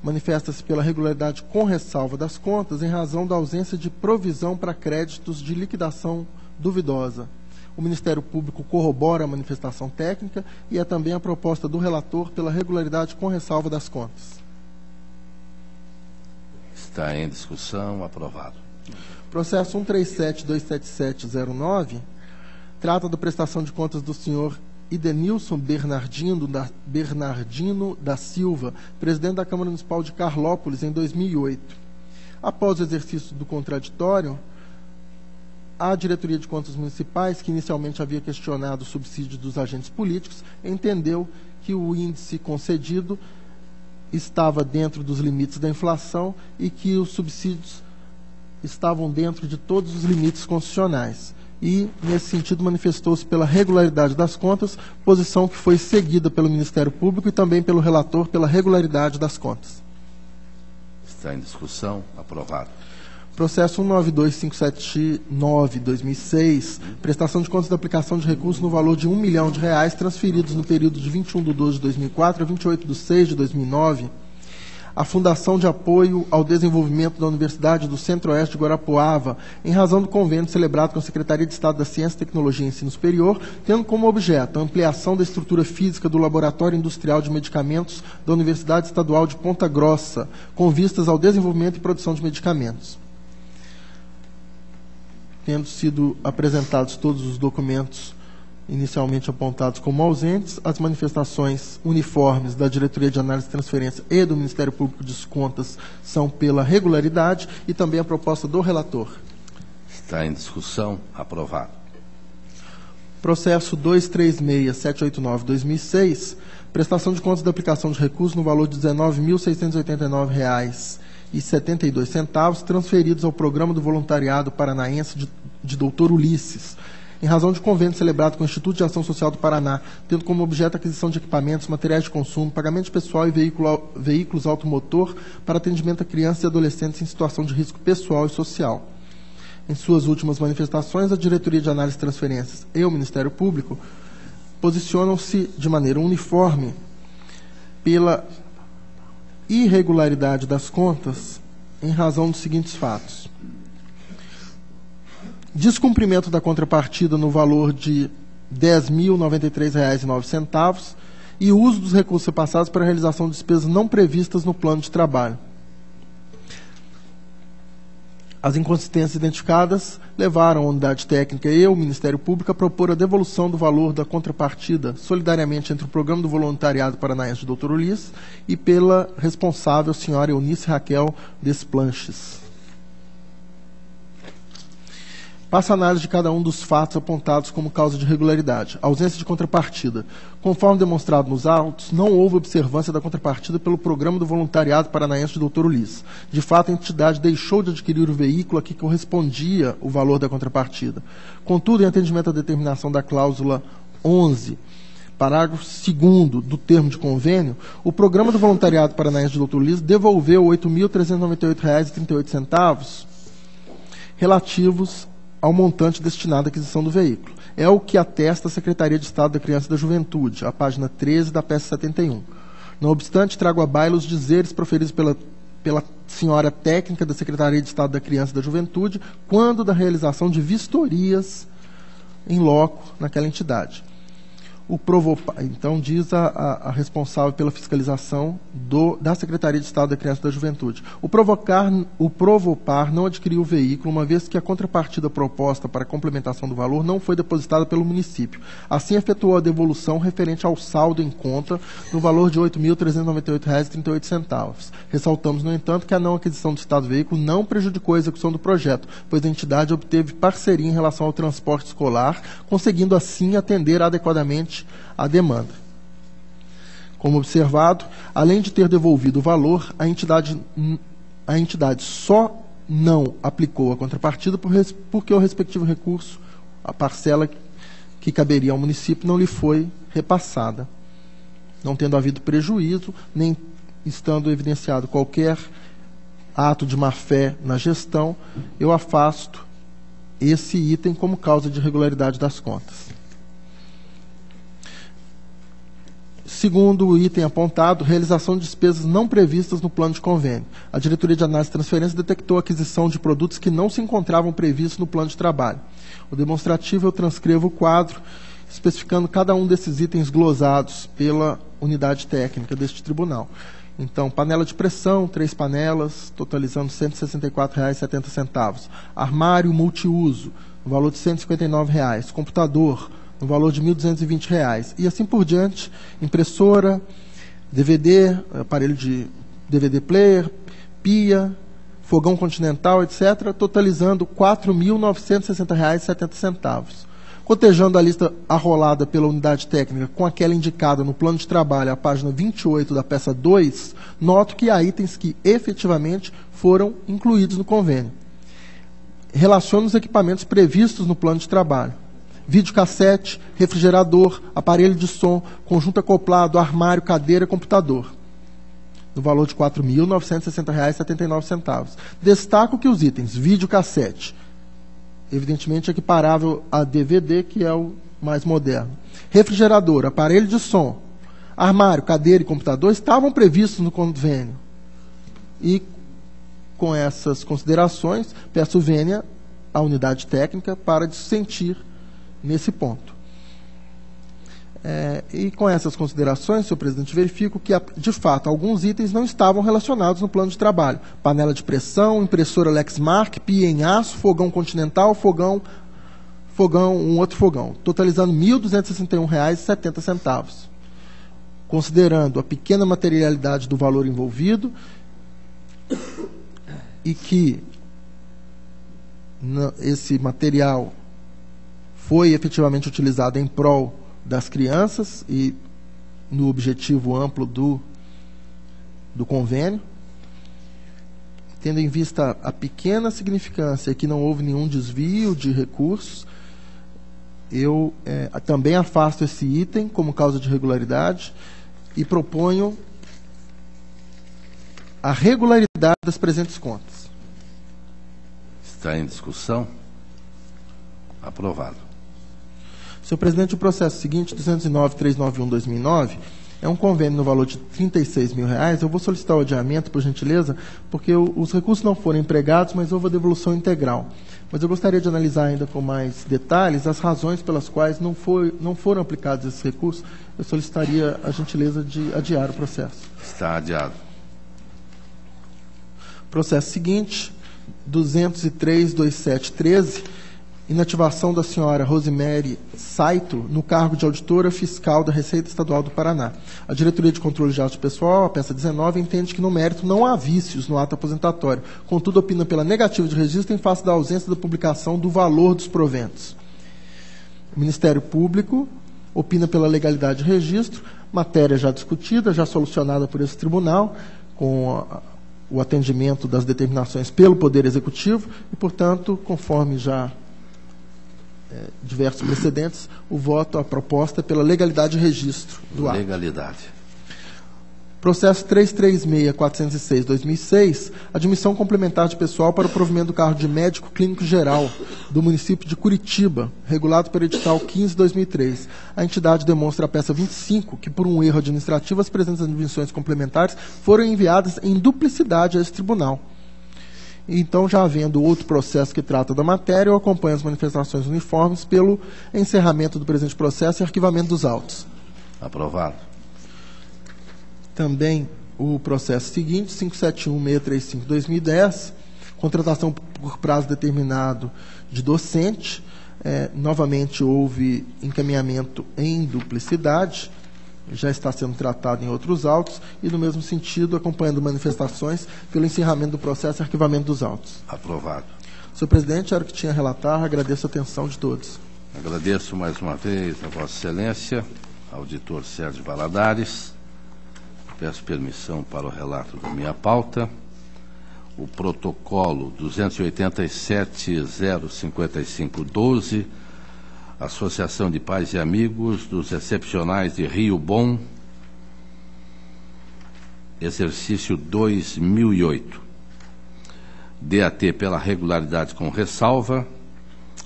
manifesta-se pela regularidade com ressalva das contas em razão da ausência de provisão para créditos de liquidação duvidosa. O Ministério Público corrobora a manifestação técnica e é também a proposta do relator pela regularidade com ressalva das contas. Está em discussão. Aprovado. Processo 137.27709 trata da prestação de contas do senhor Idenilson Bernardino da Silva, presidente da Câmara Municipal de Carlópolis, em 2008. Após o exercício do contraditório, a Diretoria de Contas Municipais, que inicialmente havia questionado o subsídio dos agentes políticos, entendeu que o índice concedido estava dentro dos limites da inflação e que os subsídios estavam dentro de todos os limites constitucionais. E, nesse sentido, manifestou-se pela regularidade das contas, posição que foi seguida pelo Ministério Público e também pelo relator pela regularidade das contas. Está em discussão. Aprovado. Processo 192.579/2006, prestação de contas da aplicação de recursos no valor de R$ 1 milhão transferidos no período de 21/12/2004 a 28/6/2009, a Fundação de Apoio ao Desenvolvimento da Universidade do Centro-Oeste de Guarapuava, em razão do convênio celebrado com a Secretaria de Estado da Ciência, Tecnologia e Ensino Superior, tendo como objeto a ampliação da estrutura física do Laboratório Industrial de Medicamentos da Universidade Estadual de Ponta Grossa, com vistas ao desenvolvimento e produção de medicamentos. Tendo sido apresentados todos os documentos inicialmente apontados como ausentes, as manifestações uniformes da Diretoria de Análise e Transferência e do Ministério Público de Contas são pela regularidade e também a proposta do relator. Está em discussão. Aprovado. Processo 236.789/2006, prestação de contas da aplicação de recursos no valor de R$ 19.689,72, transferidos ao Programa do Voluntariado Paranaense de Dr. Ulisses, em razão de convênio celebrado com o Instituto de Ação Social do Paraná, tendo como objeto a aquisição de equipamentos, materiais de consumo, pagamento de pessoal e veículos automotor para atendimento a crianças e adolescentes em situação de risco pessoal e social. Em suas últimas manifestações, a Diretoria de Análise e Transferências e o Ministério Público posicionam-se de maneira uniforme pela irregularidade das contas em razão dos seguintes fatos: descumprimento da contrapartida no valor de R$ 10.093,09 e uso dos recursos repassados para a realização de despesas não previstas no plano de trabalho. As inconsistências identificadas levaram a unidade técnica e o Ministério Público a propor a devolução do valor da contrapartida solidariamente entre o Programa do Voluntariado Paranaense de Dr. Ulisses e pela responsável, senhora Eunice Raquel Desplanches. Passa a análise de cada um dos fatos apontados como causa de irregularidade. Ausência de contrapartida. Conforme demonstrado nos autos, não houve observância da contrapartida pelo Programa do Voluntariado Paranaense de Dr. Ulisses. De fato, a entidade deixou de adquirir o veículo a que correspondia o valor da contrapartida. Contudo, em atendimento à determinação da cláusula 11, parágrafo 2º do termo de convênio, o Programa do Voluntariado Paranaense de Dr. Ulisses devolveu R$ 8.398,38 relativos ao montante destinado à aquisição do veículo. É o que atesta a Secretaria de Estado da Criança e da Juventude, a página 13 da peça 71. Não obstante, trago à baila os dizeres proferidos pela senhora técnica da Secretaria de Estado da Criança e da Juventude quando da realização de vistorias em loco naquela entidade. Então, diz a responsável pela fiscalização da Secretaria de Estado da Criança e da Juventude. O Provopar não adquiriu o veículo, uma vez que a contrapartida proposta para a complementação do valor não foi depositada pelo município. Assim, efetuou a devolução referente ao saldo em conta no valor de R$ 8.398,38. Ressaltamos, no entanto, que a não aquisição do citado veículo não prejudicou a execução do projeto, pois a entidade obteve parceria em relação ao transporte escolar, conseguindo assim atender adequadamente a demanda. Como observado, além de ter devolvido o valor, a entidade só não aplicou a contrapartida porque o respectivo recurso, a parcela que caberia ao município, não lhe foi repassada. Não tendo havido prejuízo, nem estando evidenciado qualquer ato de má-fé na gestão, eu afasto esse item como causa de irregularidade das contas. Segundo o item apontado, realização de despesas não previstas no plano de convênio. A Diretoria de Análise e Transferência detectou a aquisição de produtos que não se encontravam previstos no plano de trabalho. O demonstrativo, eu transcrevo o quadro, especificando cada um desses itens glosados pela unidade técnica deste tribunal. Então, panela de pressão, 3 panelas, totalizando R$ 164,70. Armário multiuso, no valor de R$ 159,00. Computador, no valor de R$ 1.220,00. E assim por diante, impressora, DVD, aparelho de DVD player, pia, fogão continental, etc., totalizando R$ 4.960,70. Cotejando a lista arrolada pela unidade técnica com aquela indicada no plano de trabalho, a página 28 da peça 2, noto que há itens que efetivamente foram incluídos no convênio. Relaciono os equipamentos previstos no plano de trabalho. Videocassete, refrigerador, aparelho de som, conjunto acoplado, armário, cadeira, computador, no valor de R$ 4.960,79. Destaco que os itens videocassete, evidentemente equiparável a DVD, que é o mais moderno, refrigerador, aparelho de som, armário, cadeira e computador estavam previstos no convênio. E, com essas considerações, peço vênia à unidade técnica para dissentir nesse ponto. E com essas considerações, senhor presidente, verifico que, de fato, alguns itens não estavam relacionados no plano de trabalho. Panela de pressão, impressora Lexmark, pia em aço, fogão continental, um outro fogão, totalizando R$ 1.261,70. Considerando a pequena materialidade do valor envolvido e que esse material foi efetivamente utilizado em prol das crianças e no objetivo amplo do convênio, tendo em vista a pequena significância e que não houve nenhum desvio de recursos, eu também afasto esse item como causa de irregularidade e proponho a regularidade das presentes contas. Está em discussão? Aprovado. Senhor presidente, o processo seguinte, 209.391/2009, é um convênio no valor de R$ 36.000. Eu vou solicitar o adiamento, por gentileza, porque os recursos não foram empregados, mas houve a devolução integral. Mas eu gostaria de analisar ainda com mais detalhes as razões pelas quais não foram aplicados esses recursos. Eu solicitaria a gentileza de adiar o processo. Está adiado. Processo seguinte, 203.2713, inativação da senhora Rosemary Saito no cargo de auditora fiscal da Receita Estadual do Paraná. A Diretoria de Controle de Atos Pessoal, a peça 19, entende que no mérito não há vícios no ato aposentatório. Contudo, opina pela negativa de registro em face da ausência da publicação do valor dos proventos. O Ministério Público opina pela legalidade de registro, matéria já discutida, já solucionada por esse tribunal, com o atendimento das determinações pelo Poder Executivo e, portanto, conforme já diversos precedentes, o voto, a proposta é pela legalidade de registro do ato. Legalidade. Processo 336.406/2006, admissão complementar de pessoal para o provimento do cargo de médico clínico geral do município de Curitiba, regulado pelo edital 15/2003. A entidade demonstra a peça 25 que, por um erro administrativo, as presentes admissões complementares foram enviadas em duplicidade a esse tribunal. Então, já havendo outro processo que trata da matéria, eu acompanho as manifestações uniformes pelo encerramento do presente processo e arquivamento dos autos. Aprovado. Também o processo seguinte, 571.635/2010, contratação por prazo determinado de docente. Novamente houve encaminhamento em duplicidade, já está sendo tratado em outros autos, e no mesmo sentido, acompanhando manifestações pelo encerramento do processo e arquivamento dos autos. Aprovado. Senhor presidente, era o que tinha a relatar, agradeço a atenção de todos. Agradeço mais uma vez a Vossa Excelência, auditor Sérgio Valadares. Peço permissão para o relato da minha pauta. O protocolo 287.055/12, Associação de Pais e Amigos dos Excepcionais de Rio Bom, exercício 2008. DAT pela regularidade com ressalva.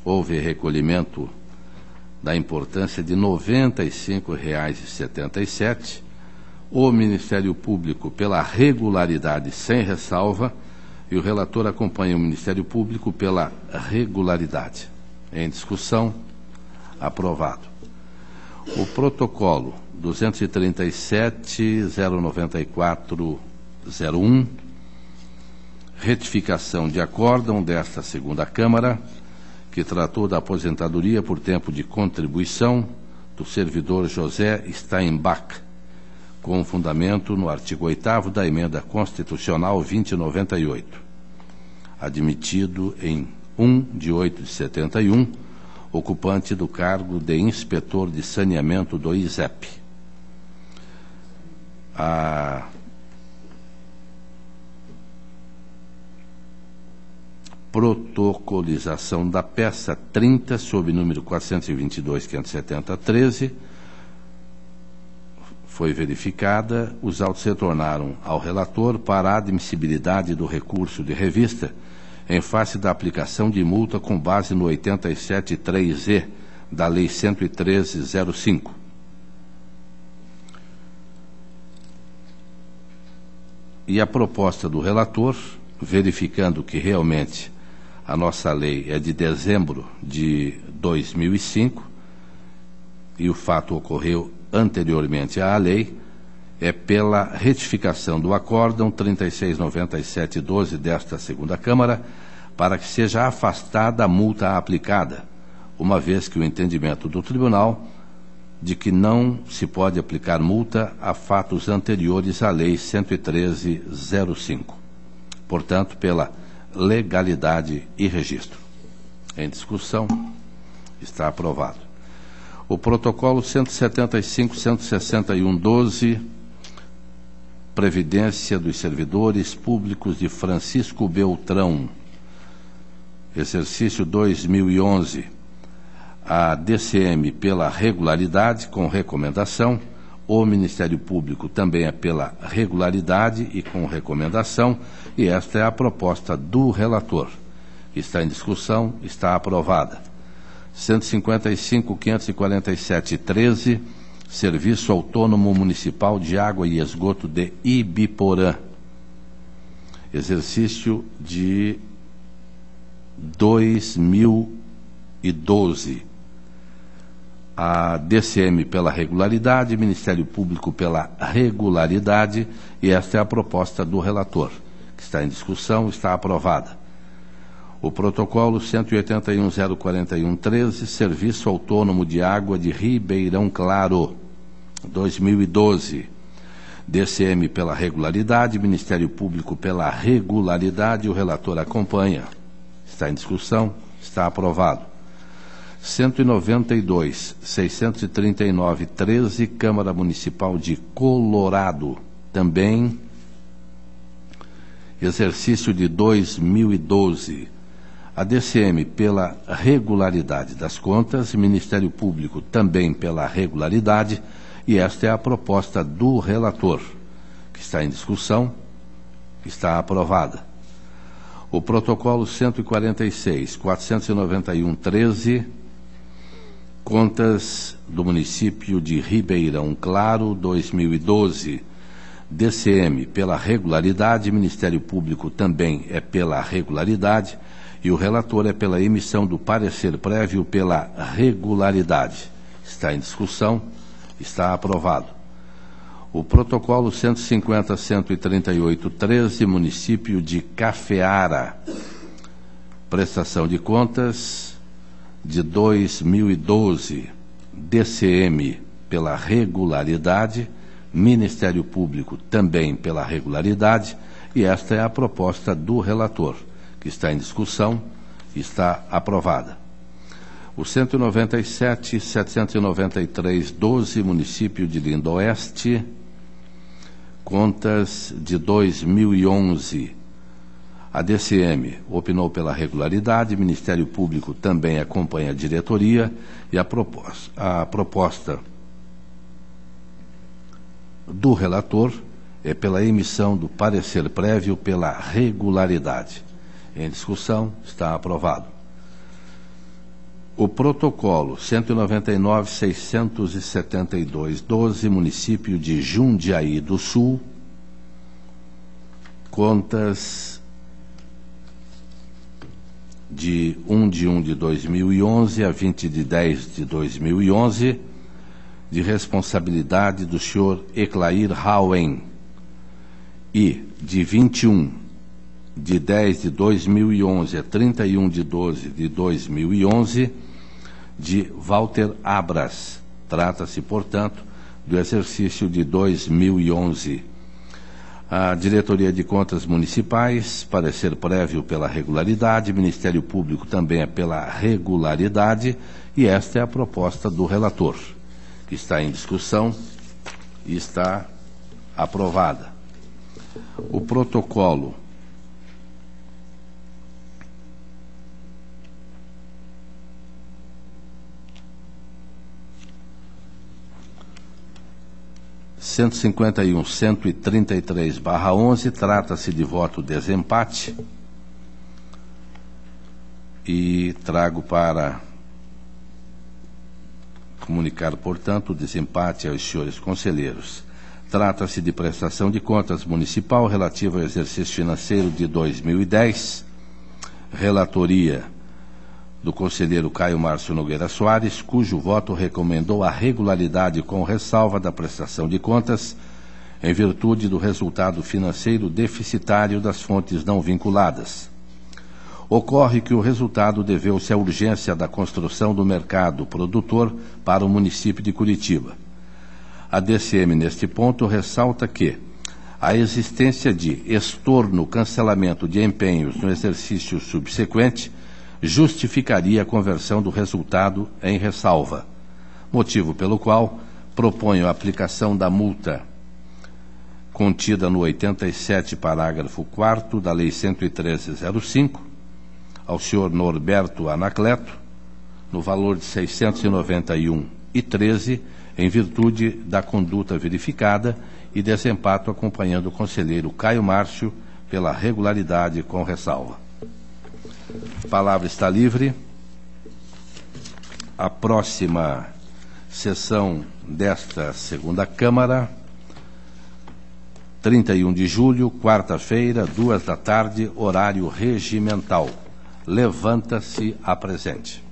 Houve recolhimento da importância de R$ 95,77. o Ministério Público pela regularidade sem ressalva e o relator acompanha o Ministério Público pela regularidade. Em discussão, aprovado. O protocolo 237.094.01, retificação de acórdão desta segunda Câmara, que tratou da aposentadoria por tempo de contribuição do servidor José Steinbach, com fundamento no artigo 8º da Emenda Constitucional 2098, admitido em 1/8/71, ocupante do cargo de inspetor de saneamento do ISEP. A protocolização da peça 30, sob número 422.570-13, foi verificada. Os autos retornaram ao relator para a admissibilidade do recurso de revista em face da aplicação de multa com base no 87.3e da Lei 113.05. E a proposta do relator, verificando que realmente a nossa lei é de dezembro de 2005 e o fato ocorreu anteriormente à lei, é pela retificação do acórdão 3697/12 desta segunda Câmara, para que seja afastada a multa aplicada, uma vez que o entendimento do Tribunal de que não se pode aplicar multa a fatos anteriores à Lei 113.05. Portanto, pela legalidade e registro. Em discussão, está aprovado. O protocolo 175.161/12, Previdência dos Servidores Públicos de Francisco Beltrão, exercício 2011, a DCM pela regularidade com recomendação, o Ministério Público também é pela regularidade e com recomendação, e esta é a proposta do relator. Está em discussão, está aprovada. 155.547/13, Serviço Autônomo Municipal de Água e Esgoto de Ibiporã, exercício de 2012. A DCM pela regularidade, Ministério Público pela regularidade, e esta é a proposta do relator, que está em discussão, está aprovada. O protocolo 181.041/13, Serviço Autônomo de Água de Ribeirão Claro, 2012. DCM pela regularidade, Ministério Público pela regularidade, o relator acompanha. Está em discussão, está aprovado. 192.639/13, Câmara Municipal de Colorado, também exercício de 2012. A DCM pela regularidade das contas, Ministério Público também pela regularidade, e esta é a proposta do relator, que está em discussão, está aprovada. O protocolo 146.491/13, Contas do Município de Ribeirão Claro, 2012. DCM pela regularidade, Ministério Público também é pela regularidade, e o relator é pela emissão do parecer prévio pela regularidade. Está em discussão, está aprovado. O protocolo 150.138/13, Município de Cafeara, prestação de contas de 2012, DCM pela regularidade, Ministério Público também pela regularidade, e esta é a proposta do relator, que está em discussão, está aprovada. O 197.793/12, Município de Lindoeste, contas de 2011. A DCM opinou pela regularidade, Ministério Público também acompanha a diretoria, e a proposta do relator é pela emissão do parecer prévio pela regularidade. Em discussão, está aprovado. O protocolo 199.672/12, município de Jundiaí do Sul, contas de 1/1/2011 a 20/10/2011, de responsabilidade do senhor Eclair Hauen, e de 21/10/2011 a 31/12/2011, de Walter Abras. Trata-se, portanto, do exercício de 2011. A Diretoria de Contas Municipais, parecer prévio pela regularidade, Ministério Público também é pela regularidade, e esta é a proposta do relator, que está em discussão e está aprovada. O protocolo 151.133/11 trata-se de voto desempate, e trago para comunicar, portanto, o desempate aos senhores conselheiros. Trata-se de prestação de contas municipal relativa ao exercício financeiro de 2010, relatoria do conselheiro Caio Márcio Nogueira Soares, cujo voto recomendou a regularidade com ressalva da prestação de contas, em virtude do resultado financeiro deficitário das fontes não vinculadas. Ocorre que o resultado deveu-se à urgência da construção do mercado produtor para o município de Curitiba. A DCM, neste ponto, ressalta que a existência de estorno, cancelamento de empenhos no exercício subsequente justificaria a conversão do resultado em ressalva, motivo pelo qual proponho a aplicação da multa contida no 87, parágrafo 4º da Lei 113/05, ao senhor Norberto Anacleto, no valor de R$ 691,13, em virtude da conduta verificada, e desempato acompanhando o conselheiro Caio Márcio pela regularidade com ressalva. A palavra está livre. A próxima sessão desta segunda Câmara, 31 de julho, quarta-feira, 2 da tarde, horário regimental. Levanta-se a presente.